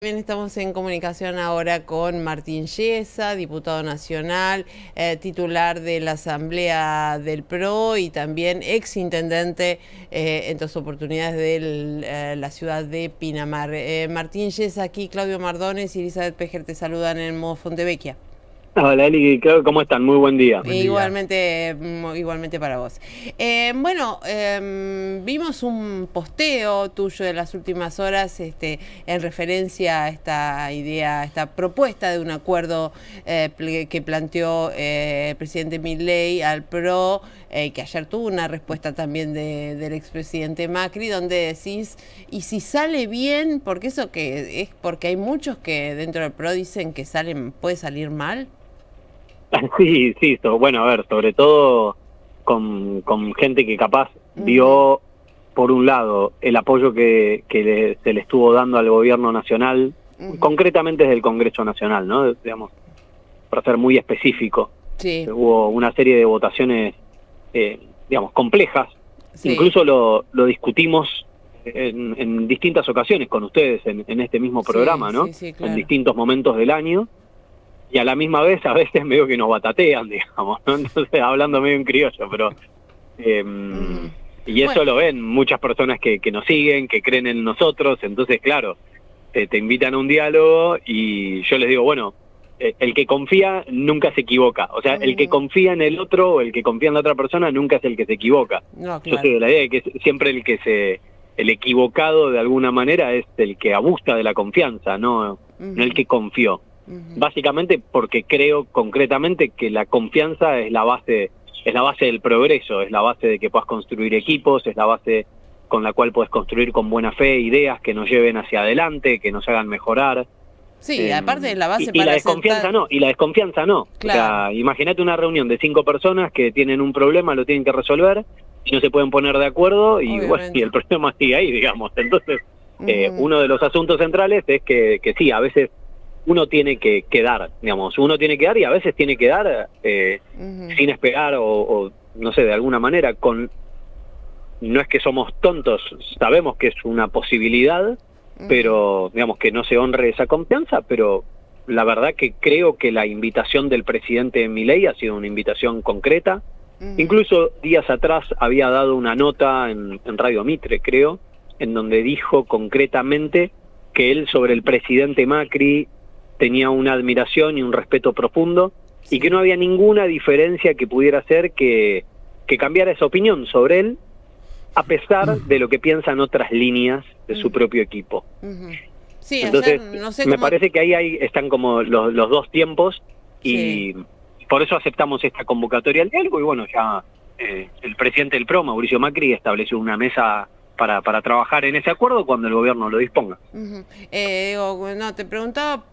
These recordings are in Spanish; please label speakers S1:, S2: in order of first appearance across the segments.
S1: También estamos en comunicación ahora con Martín Chiesa, diputado nacional, titular de la Asamblea del PRO y también ex intendente en dos oportunidades de la ciudad de Pinamar. Martín Chiesa, aquí Claudio Mardones y Elizabeth Pejer te saludan en modo Fontevecchia.
S2: Hola Eli, ¿cómo están? Muy buen día.
S1: Igualmente, igualmente para vos. Vimos un posteo tuyo de las últimas horas en referencia a esta idea, esta propuesta de un acuerdo que planteó el presidente Milei al PRO, que ayer tuvo una respuesta también del expresidente Macri, donde decís, y si sale bien, porque eso que es porque hay muchos que dentro del PRO dicen que puede salir mal.
S2: Sí, bueno, a ver, sobre todo con gente que capaz vio, por un lado, el apoyo que se le estuvo dando al gobierno nacional, concretamente desde el Congreso Nacional, ¿no? Digamos, para ser muy específico.
S1: Sí.
S2: Hubo una serie de votaciones, digamos, complejas.
S1: Sí.
S2: Incluso lo discutimos en distintas ocasiones con ustedes en este mismo programa, ¿no?
S1: Sí, claro.
S2: En distintos momentos del año. Y a la misma vez, a veces medio que nos batatean, digamos, ¿no? Entonces, hablando medio en criollo, pero... Y eso lo ven muchas personas que nos siguen, que creen en nosotros, entonces, claro, te invitan a un diálogo y yo les digo, bueno, el que confía nunca se equivoca. O sea, el que confía en el otro o el que confía en la otra persona nunca es el que se equivoca.
S1: No, claro.
S2: Yo soy de la idea de que siempre el equivocado de alguna manera es el que abusa de la confianza, no el que confió. Básicamente porque creo concretamente que la confianza es la base del progreso, es la base de que puedas construir equipos, es la base con la cual puedes construir con buena fe ideas que nos lleven hacia adelante, que nos hagan mejorar.
S1: Sí, aparte de la base
S2: y
S1: para
S2: la desconfianza no, y la desconfianza no.
S1: Claro.
S2: O sea, imagínate una reunión de 5 personas que tienen un problema, lo tienen que resolver, y no se pueden poner de acuerdo, y bueno, y el problema sigue ahí, digamos. Entonces, uno de los asuntos centrales es que sí, a veces uno tiene que dar, digamos, y a veces tiene que dar sin esperar o no sé, de alguna manera, no es que somos tontos, sabemos que es una posibilidad, pero digamos que no se honre esa confianza, pero la verdad que creo que la invitación del presidente Milei ha sido una invitación concreta. Incluso días atrás había dado una nota en Radio Mitre, creo, en donde dijo concretamente que él sobre el presidente Macri tenía una admiración y un respeto profundo, y que no había ninguna diferencia que pudiera hacer que cambiara esa opinión sobre él, a pesar de lo que piensan otras líneas de su propio equipo.
S1: Sí,
S2: entonces,
S1: ayer, no sé
S2: me
S1: cómo...
S2: parece que ahí están como los dos tiempos, y por eso aceptamos esta convocatoria al diálogo, y bueno, ya el presidente del PRO, Mauricio Macri, estableció una mesa para trabajar en ese acuerdo cuando el gobierno lo disponga.
S1: No, te preguntaba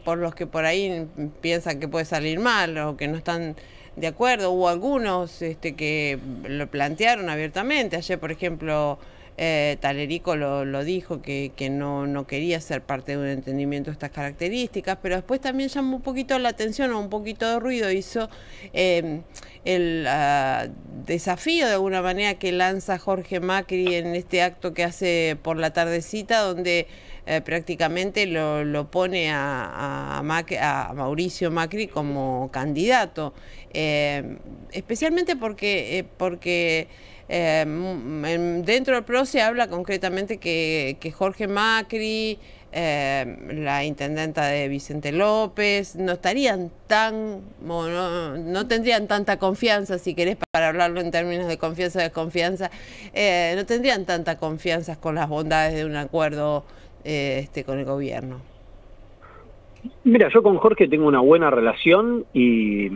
S1: por los que por ahí piensan que puede salir mal o que no están de acuerdo. Hubo algunos que lo plantearon abiertamente. Ayer, por ejemplo, Talerico lo dijo, que no quería ser parte de un entendimiento de estas características, pero después también llamó un poquito la atención, o un poquito de ruido hizo el desafío de alguna manera que lanza Jorge Macri en este acto que hace por la tardecita, donde prácticamente lo pone a Mauricio Macri como candidato, especialmente porque dentro del PRO se habla concretamente que Jorge Macri, la intendenta de Vicente López, no tendrían tanta confianza, si querés, para hablarlo en términos de confianza, desconfianza, no tendrían tanta confianza con las bondades de un acuerdo con el gobierno.
S2: Mira, yo con Jorge tengo una buena relación y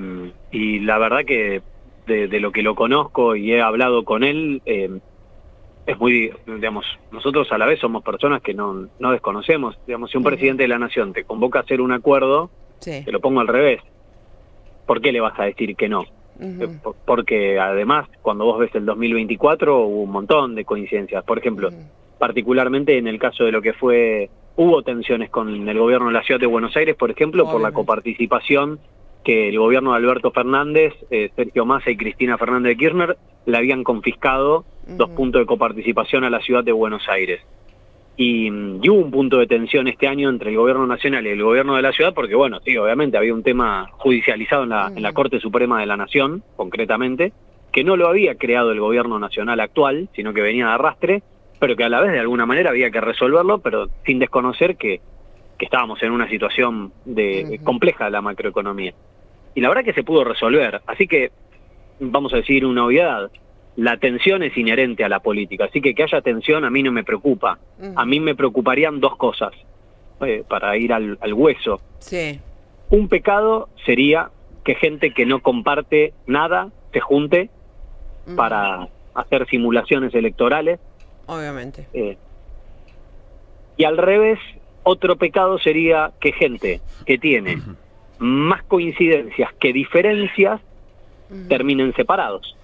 S2: la verdad que de lo que lo conozco y he hablado con él, es muy, digamos, nosotros a la vez somos personas que no desconocemos. Digamos, si un presidente de la nación te convoca a hacer un acuerdo, te lo pongo al revés. ¿Por qué le vas a decir que no? Porque además, cuando vos ves el 2024, hubo un montón de coincidencias. Por ejemplo, particularmente en el caso de lo que hubo tensiones con el gobierno de la ciudad de Buenos Aires, por ejemplo, por la coparticipación que el gobierno de Alberto Fernández, Sergio Massa y Cristina Fernández de Kirchner le habían confiscado 2 puntos de coparticipación a la ciudad de Buenos Aires. y hubo un punto de tensión este año entre el gobierno nacional y el gobierno de la ciudad, porque bueno, sí, obviamente había un tema judicializado en la Corte Suprema de la Nación, concretamente, que no lo había creado el gobierno nacional actual, sino que venía de arrastre, pero que a la vez de alguna manera había que resolverlo, pero sin desconocer que estábamos en una situación compleja de la macroeconomía. Y la verdad que se pudo resolver, así que, vamos a decir una obviedad, la tensión es inherente a la política, así que haya tensión a mí no me preocupa. A mí me preocuparían dos cosas, para ir al hueso.
S1: Sí.
S2: Un pecado sería que gente que no comparte nada se junte para hacer simulaciones electorales.
S1: Obviamente.
S2: Y al revés, otro pecado sería que gente que tiene más coincidencias que diferencias terminen separados.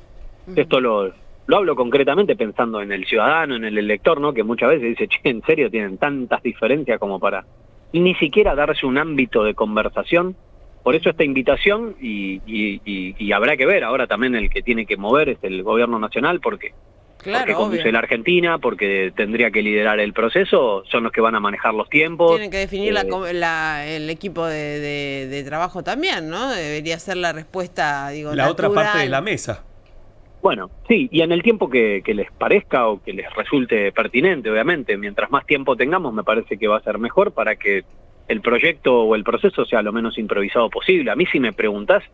S2: Esto lo hablo concretamente pensando en el ciudadano, en el elector, ¿no? Que muchas veces dice, che, ¿en serio tienen tantas diferencias como para ni siquiera darse un ámbito de conversación? Por eso esta invitación, y habrá que ver, ahora también el que tiene que mover es el gobierno nacional, porque conduce la Argentina, porque tendría que liderar el proceso, son los que van a manejar los tiempos.
S1: Tienen que definir el equipo de trabajo también, ¿no? Debería ser la respuesta, digo,
S3: la
S1: natural.
S3: otra parte de la mesa.
S2: Bueno, sí, y en el tiempo que les parezca o que les resulte pertinente, obviamente. Mientras más tiempo tengamos, me parece que va a ser mejor para que el proyecto o el proceso sea lo menos improvisado posible. A mí, si me preguntás,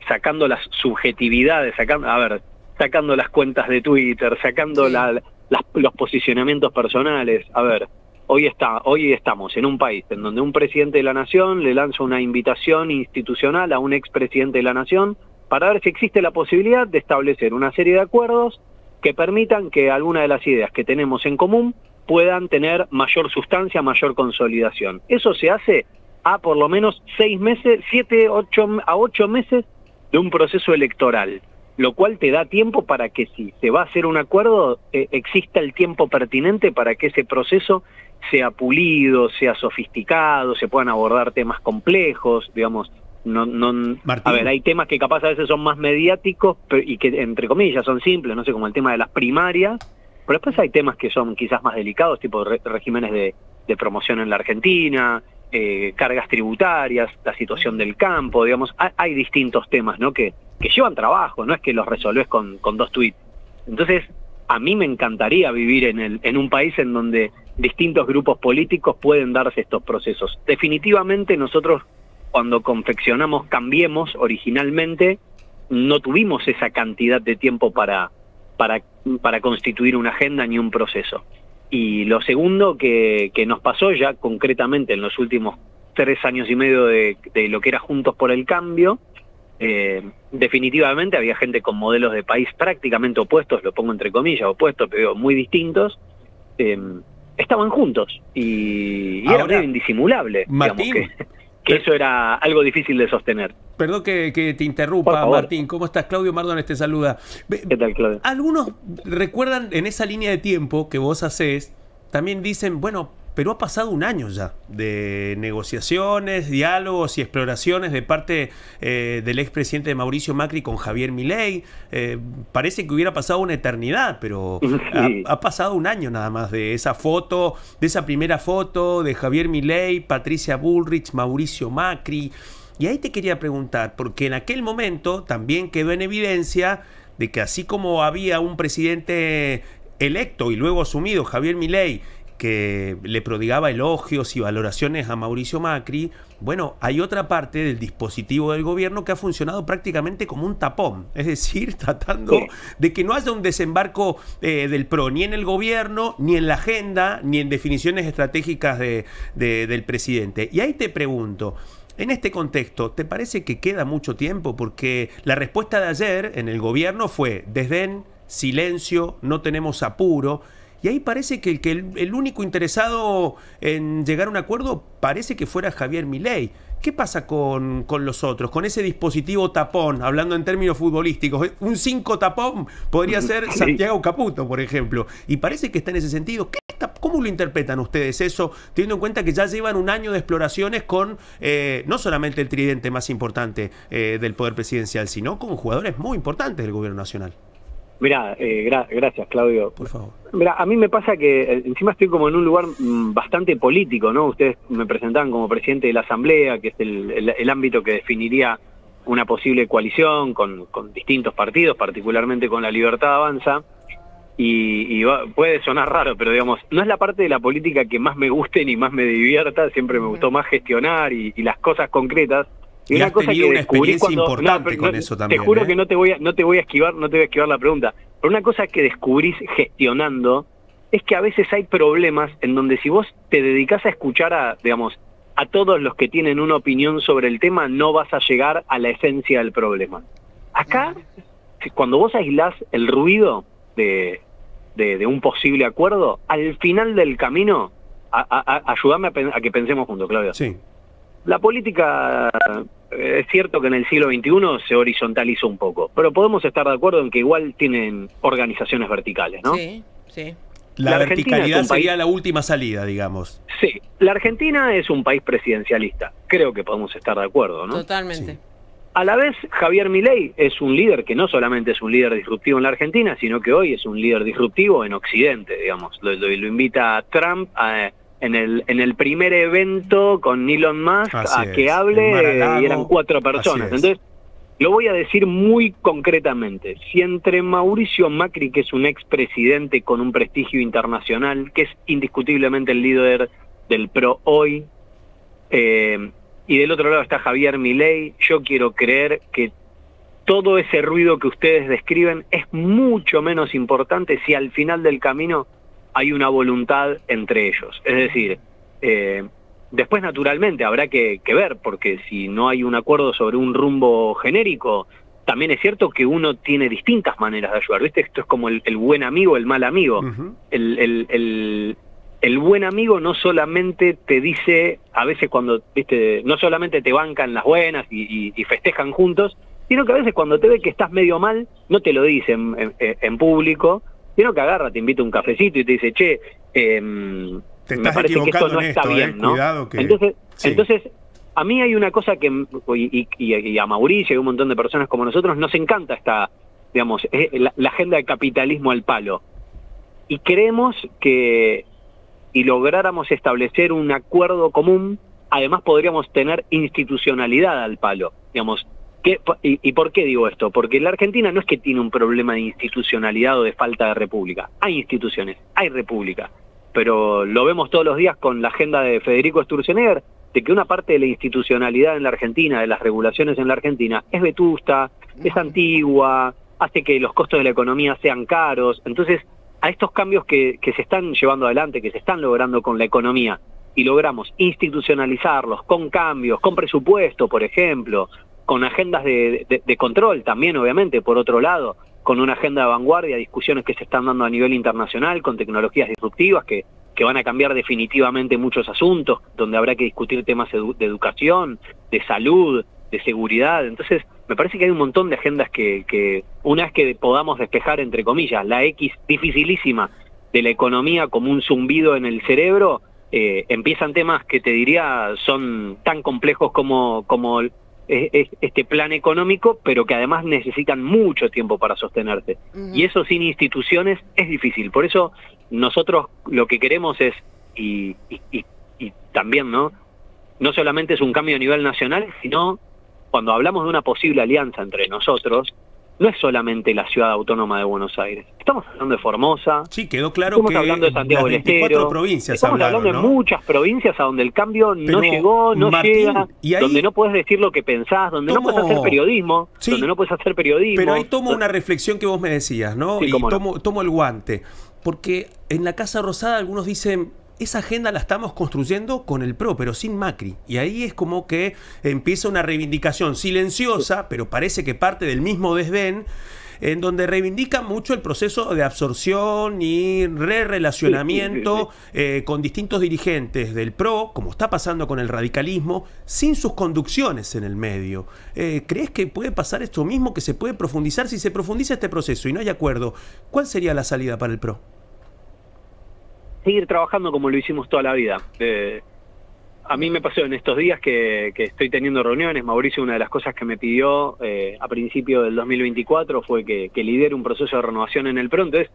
S2: sacando las subjetividades, sacando las cuentas de Twitter, sacando los posicionamientos personales, hoy estamos en un país en donde un presidente de la nación le lanza una invitación institucional a un expresidente de la nación para ver si existe la posibilidad de establecer una serie de acuerdos que permitan que alguna de las ideas que tenemos en común puedan tener mayor sustancia, mayor consolidación. Eso se hace a por lo menos 6 meses, 8 meses de un proceso electoral, lo cual te da tiempo para que si se va a hacer un acuerdo, exista el tiempo pertinente para que ese proceso sea pulido, sea sofisticado, se puedan abordar temas complejos, digamos. Hay temas que capaz a veces son más mediáticos y que entre comillas son simples, no sé, como el tema de las primarias, pero después hay temas que son quizás más delicados, tipo regímenes de promoción en la Argentina, cargas tributarias, la situación del campo, digamos, hay distintos temas, ¿no? que llevan trabajo, no es que los resolvés con 2 tweets. Entonces, a mí me encantaría vivir en un país en donde distintos grupos políticos pueden darse estos procesos. Definitivamente nosotros, cuando confeccionamos Cambiemos originalmente, no tuvimos esa cantidad de tiempo para constituir una agenda ni un proceso. Y lo segundo que nos pasó ya concretamente en los últimos 3 años y medio de lo que era Juntos por el Cambio, definitivamente había gente con modelos de país prácticamente opuestos, lo pongo entre comillas, opuestos, pero muy distintos, estaban juntos y era medio indisimulable,
S3: Martín,
S2: digamos, que eso era algo difícil de sostener.
S3: Perdón que te interrumpa, Martín. ¿Cómo estás? Claudio Mardones te saluda.
S2: ¿Qué tal, Claudio?
S3: Algunos recuerdan en esa línea de tiempo que vos hacés, también dicen, bueno, pero ha pasado un año ya de negociaciones, diálogos y exploraciones de parte del expresidente Mauricio Macri con Javier Milei. Parece que hubiera pasado una eternidad, pero sí. ha pasado un año nada más de esa foto, de esa primera foto de Javier Milei, Patricia Bullrich, Mauricio Macri. Y ahí te quería preguntar, porque en aquel momento también quedó en evidencia de que así como había un presidente electo y luego asumido, Javier Milei, que le prodigaba elogios y valoraciones a Mauricio Macri, bueno, hay otra parte del dispositivo del gobierno que ha funcionado prácticamente como un tapón, es decir, tratando de que no haya un desembarco del PRO, ni en el gobierno, ni en la agenda, ni en definiciones estratégicas del presidente. Y ahí te pregunto, en este contexto, ¿te parece que queda mucho tiempo? Porque la respuesta de ayer en el gobierno fue desdén, silencio, no tenemos apuro. Y ahí parece que el único interesado en llegar a un acuerdo parece que fuera Javier Milei. ¿Qué pasa con los otros? Con ese dispositivo tapón, hablando en términos futbolísticos. Un 5 tapón podría ser Santiago Caputo, por ejemplo. Y parece que está en ese sentido. ¿Cómo lo interpretan ustedes eso, teniendo en cuenta que ya llevan un año de exploraciones con no solamente el tridente más importante del poder presidencial, sino con jugadores muy importantes del gobierno nacional?
S2: Mirá, gracias, Claudio.
S3: Por favor.
S2: Mirá, a mí me pasa que encima estoy como en un lugar bastante político, ¿no? Ustedes me presentaban como presidente de la Asamblea, que es el ámbito que definiría una posible coalición con distintos partidos, particularmente con La Libertad Avanza. Y puede sonar raro, pero digamos, no es la parte de la política que más me guste ni más me divierta, siempre me gustó más gestionar y las cosas concretas.
S3: Y una cosa que descubrí cuando importante con eso también.
S2: Te juro que no te voy a esquivar la pregunta. Pero una cosa que descubrís gestionando es que a veces hay problemas en donde si vos te dedicás a escuchar a todos los que tienen una opinión sobre el tema, no vas a llegar a la esencia del problema. Acá, cuando vos aislás el ruido de un posible acuerdo, al final del camino, ayúdame a que pensemos juntos, Claudio.
S3: Sí.
S2: La política, es cierto que en el siglo XXI se horizontalizó un poco, pero podemos estar de acuerdo en que igual tienen organizaciones verticales, ¿no?
S1: Sí, sí.
S3: La verticalidad sería la última salida, digamos.
S2: Sí, la Argentina es un país presidencialista, creo que podemos estar de acuerdo, ¿no?
S1: Totalmente.
S3: Sí.
S2: A la vez, Javier Milei es un líder que no solamente es un líder disruptivo en la Argentina, sino que hoy es un líder disruptivo en Occidente, digamos. Lo invita a Trump en el primer evento con Elon Musk a que hable, y eran 4 personas. Entonces, lo voy a decir muy concretamente. Si entre Mauricio Macri, que es un expresidente con un prestigio internacional, que es indiscutiblemente el líder del PRO hoy, y del otro lado está Javier Milei, yo quiero creer que todo ese ruido que ustedes describen es mucho menos importante si al final del camino hay una voluntad entre ellos. Es decir, después naturalmente habrá que ver, porque si no hay un acuerdo sobre un rumbo genérico, también es cierto que uno tiene distintas maneras de ayudar. ¿Viste? Esto es como el buen amigo, el mal amigo. El buen amigo no solamente te dice, a veces cuando, viste, no solamente te bancan las buenas y festejan juntos, sino que a veces cuando te ve que estás medio mal, no te lo dice en público, sino que agarra, te invita a un cafecito y te dice, che, me parece que esto no está bien, ¿no?
S3: Cuidado que...
S2: Entonces, a mí hay una cosa que, y a Mauricio y a un montón de personas como nosotros, nos encanta esta, digamos, la agenda del capitalismo al palo. Y creemos que si lográramos establecer un acuerdo común, además podríamos tener institucionalidad al palo, digamos. ¿Y por qué digo esto? Porque la Argentina no es que tiene un problema de institucionalidad o de falta de república. Hay instituciones, hay república, pero lo vemos todos los días con la agenda de Federico Sturzenegger, de que una parte de la institucionalidad en la Argentina, de las regulaciones en la Argentina, es vetusta, es antigua, hace que los costos de la economía sean caros. Entonces, a estos cambios que se están llevando adelante, que se están logrando con la economía, y logramos institucionalizarlos con cambios, con presupuesto, por ejemplo, con agendas de control también, obviamente, por otro lado, con una agenda de vanguardia, discusiones que se están dando a nivel internacional, con tecnologías disruptivas que van a cambiar definitivamente muchos asuntos, donde habrá que discutir temas de educación, de salud, de seguridad. Entonces, me parece que hay un montón de agendas que una vez que podamos despejar, entre comillas, la X dificilísima de la economía como un zumbido en el cerebro, empiezan temas que te diría son tan complejos como este plan económico, pero que además necesitan mucho tiempo para sostenerse. Y eso sin instituciones es difícil. Por eso nosotros lo que queremos es, y también, ¿no? No solamente es un cambio a nivel nacional, sino cuando hablamos de una posible alianza entre nosotros, no es solamente la ciudad autónoma de Buenos Aires. Estamos hablando de Formosa.
S3: Sí, quedó claro
S2: estamos
S3: que
S2: hablando de Santiago del Estero.
S3: Provincias
S2: estamos hablando de muchas provincias a donde el cambio no llegó, no llega, donde no puedes decir lo que pensás, donde no puedes hacer periodismo, donde no puedes hacer periodismo.
S3: Pero ahí tomo una reflexión que vos me decías, ¿no?
S2: Sí,
S3: y tomo el guante. Porque en la Casa Rosada algunos dicen, esa agenda la estamos construyendo con el PRO, pero sin Macri. Y ahí es como que empieza una reivindicación silenciosa, pero parece que parte del mismo desdén, en donde reivindica mucho el proceso de absorción y relacionamiento con distintos dirigentes del PRO, como está pasando con el radicalismo, sin sus conducciones en el medio. ¿Crees que puede pasar esto mismo, que se puede profundizar? Si se profundiza este proceso y no hay acuerdo, ¿cuál sería la salida para el PRO?
S2: Seguir trabajando como lo hicimos toda la vida. a mí me pasó en estos días que estoy teniendo reuniones. Mauricio, una de las cosas que me pidió a principio del 2024 fue que lidere un proceso de renovación en el PRO. Entonces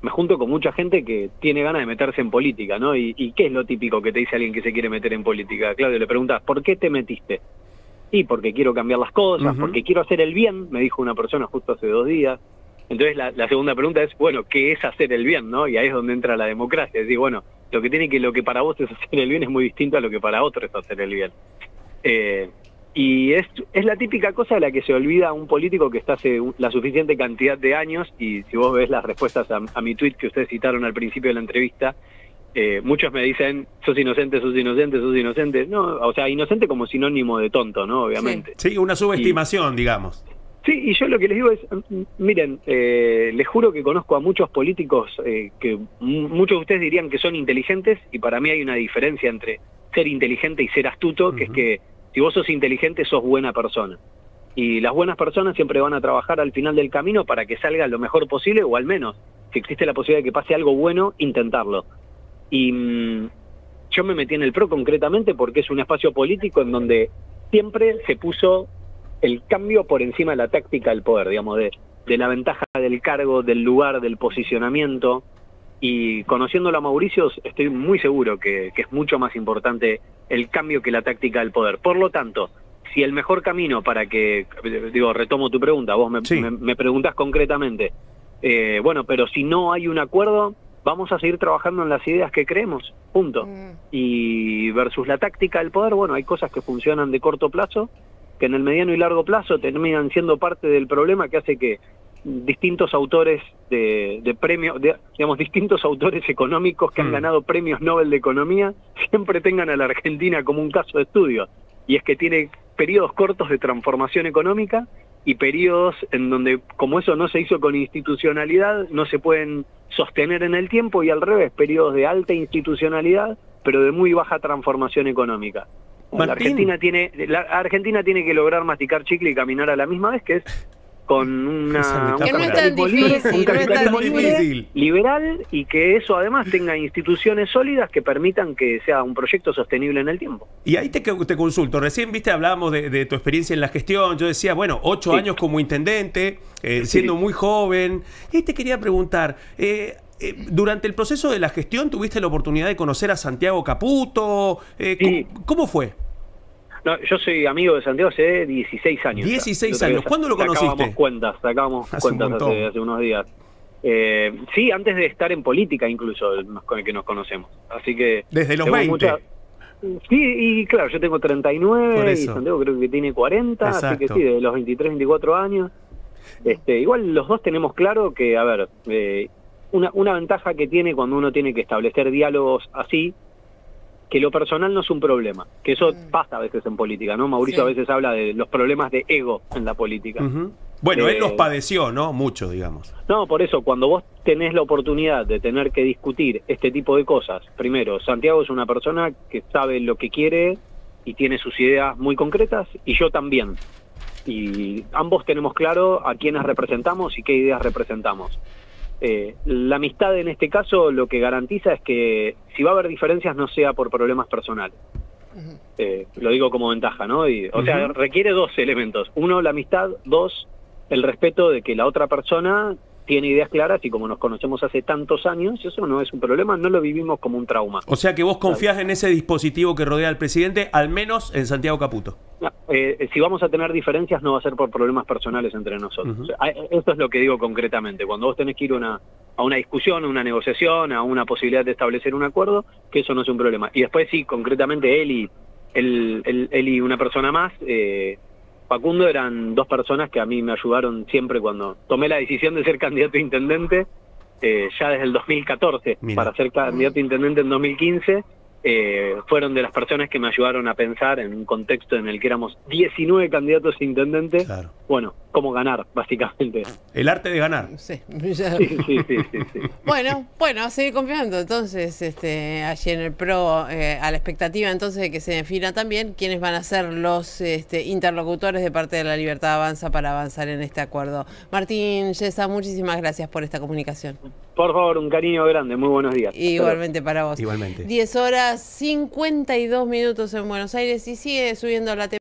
S2: me junto con mucha gente que tiene ganas de meterse en política, ¿no? ¿Y qué es lo típico que te dice alguien que se quiere meter en política? Claudio, le preguntas, ¿por qué te metiste? Y porque quiero cambiar las cosas, porque quiero hacer el bien, me dijo una persona justo hace 2 días. Entonces la segunda pregunta es, bueno, ¿qué es hacer el bien, no? Y ahí es donde entra la democracia. Es decir, bueno, lo que para vos es hacer el bien es muy distinto a lo que para otro es hacer el bien. Y es la típica cosa de la que se olvida un político que está hace la suficiente cantidad de años, y si vos ves las respuestas a mi tweet que ustedes citaron al principio de la entrevista, muchos me dicen, sos inocente, sos inocente, sos inocente. No, o sea, inocente como sinónimo de tonto, ¿no? Obviamente.
S3: Sí, una subestimación, digamos.
S2: Sí, y yo lo que les digo es, miren, les juro que conozco a muchos políticos que muchos de ustedes dirían que son inteligentes, y para mí hay una diferencia entre ser inteligente y ser astuto, que es que si vos sos inteligente sos buena persona. Y las buenas personas siempre van a trabajar al final del camino para que salga lo mejor posible, o al menos, si existe la posibilidad de que pase algo bueno, intentarlo. Y yo me metí en el PRO concretamente porque es un espacio político en donde siempre se puso el cambio por encima de la táctica del poder, digamos, de la ventaja del cargo, del lugar, del posicionamiento. Y conociéndolo a Mauricio, estoy muy seguro que es mucho más importante el cambio que la táctica del poder. Por lo tanto, si el mejor camino para que, digo, retomo tu pregunta, vos me preguntás concretamente, bueno, pero si no hay un acuerdo, vamos a seguir trabajando en las ideas que creemos, punto. Y versus la táctica del poder, bueno, hay cosas que funcionan de corto plazo, que en el mediano y largo plazo terminan siendo parte del problema que hace que distintos autores de premios, digamos, distintos autores económicos que han ganado premios Nobel de Economía, siempre tengan a la Argentina como un caso de estudio. Y es que tiene periodos cortos de transformación económica y periodos en donde, como eso no se hizo con institucionalidad, no se pueden sostener en el tiempo, y al revés, periodos de alta institucionalidad, pero de muy baja transformación económica. La Argentina tiene que lograr masticar chicle y caminar a la misma vez, que es con un capitalismo libre, liberal, y que eso además tenga instituciones sólidas que permitan que sea un proyecto sostenible en el tiempo.
S3: Y ahí te consulto, recién hablábamos de tu experiencia en la gestión. Yo decía, bueno, 8 años como intendente, siendo muy joven, y ahí te quería preguntar, durante el proceso de la gestión, ¿tuviste la oportunidad de conocer a Santiago Caputo? ¿Cómo fue?
S2: No, yo soy amigo de Santiago hace 16 años.
S3: 16 años. ¿Cuándo lo conociste?
S2: Sacábamos cuentas hace unos días. Sí, antes de estar en política incluso, con el que nos conocemos. Así que...
S3: Desde los 20.
S2: Sí, y claro, yo tengo 39 y Santiago creo que tiene 40,
S3: Exacto.
S2: Así que sí, desde los 23, 24 años. Igual los dos tenemos claro que, a ver, una ventaja que tiene cuando uno tiene que establecer diálogos así, que lo personal no es un problema, que eso pasa a veces en política, ¿no? Mauricio a veces habla de los problemas de ego en la política.
S3: Bueno, él los padeció, ¿no? Mucho, digamos.
S2: No, por eso, cuando vos tenés la oportunidad de tener que discutir este tipo de cosas, primero, Santiago es una persona que sabe lo que quiere y tiene sus ideas muy concretas, y yo también. Y ambos tenemos claro a quiénes representamos y qué ideas representamos. La amistad en este caso lo que garantiza es que si va a haber diferencias no sea por problemas personales. Lo digo como ventaja, ¿no? O sea, requiere 2 elementos. 1, la amistad. 2, el respeto de que la otra persona tiene ideas claras, y como nos conocemos hace tantos años, eso no es un problema, no lo vivimos como un trauma.
S3: O sea que vos confías en ese dispositivo que rodea al presidente, al menos en Santiago Caputo.
S2: No, si vamos a tener diferencias no va a ser por problemas personales entre nosotros. O sea, esto es lo que digo concretamente. Cuando vos tenés que ir a una discusión, a una negociación, a una posibilidad de establecer un acuerdo, que eso no es un problema. Y después sí, concretamente él y una persona más, Facundo, eran 2 personas que a mí me ayudaron siempre cuando tomé la decisión de ser candidato a intendente, ya desde el 2014, para ser candidato a intendente en 2015, fueron de las personas que me ayudaron a pensar en un contexto en el que éramos 19 candidatos a intendente, bueno, cómo ganar, básicamente.
S3: El arte de ganar.
S1: Sí.
S2: Sí.
S1: Bueno, a seguir confiando. Entonces, allí en el PRO, a la expectativa entonces de que se defina también quiénes van a ser los interlocutores de parte de La Libertad Avanza para avanzar en este acuerdo. Martín Yesa, muchísimas gracias por esta comunicación.
S2: Por favor, un cariño grande, muy buenos días.
S1: Igualmente para vos.
S3: Igualmente.
S1: 10 horas 52 minutos en Buenos Aires y sigue subiendo la temperatura.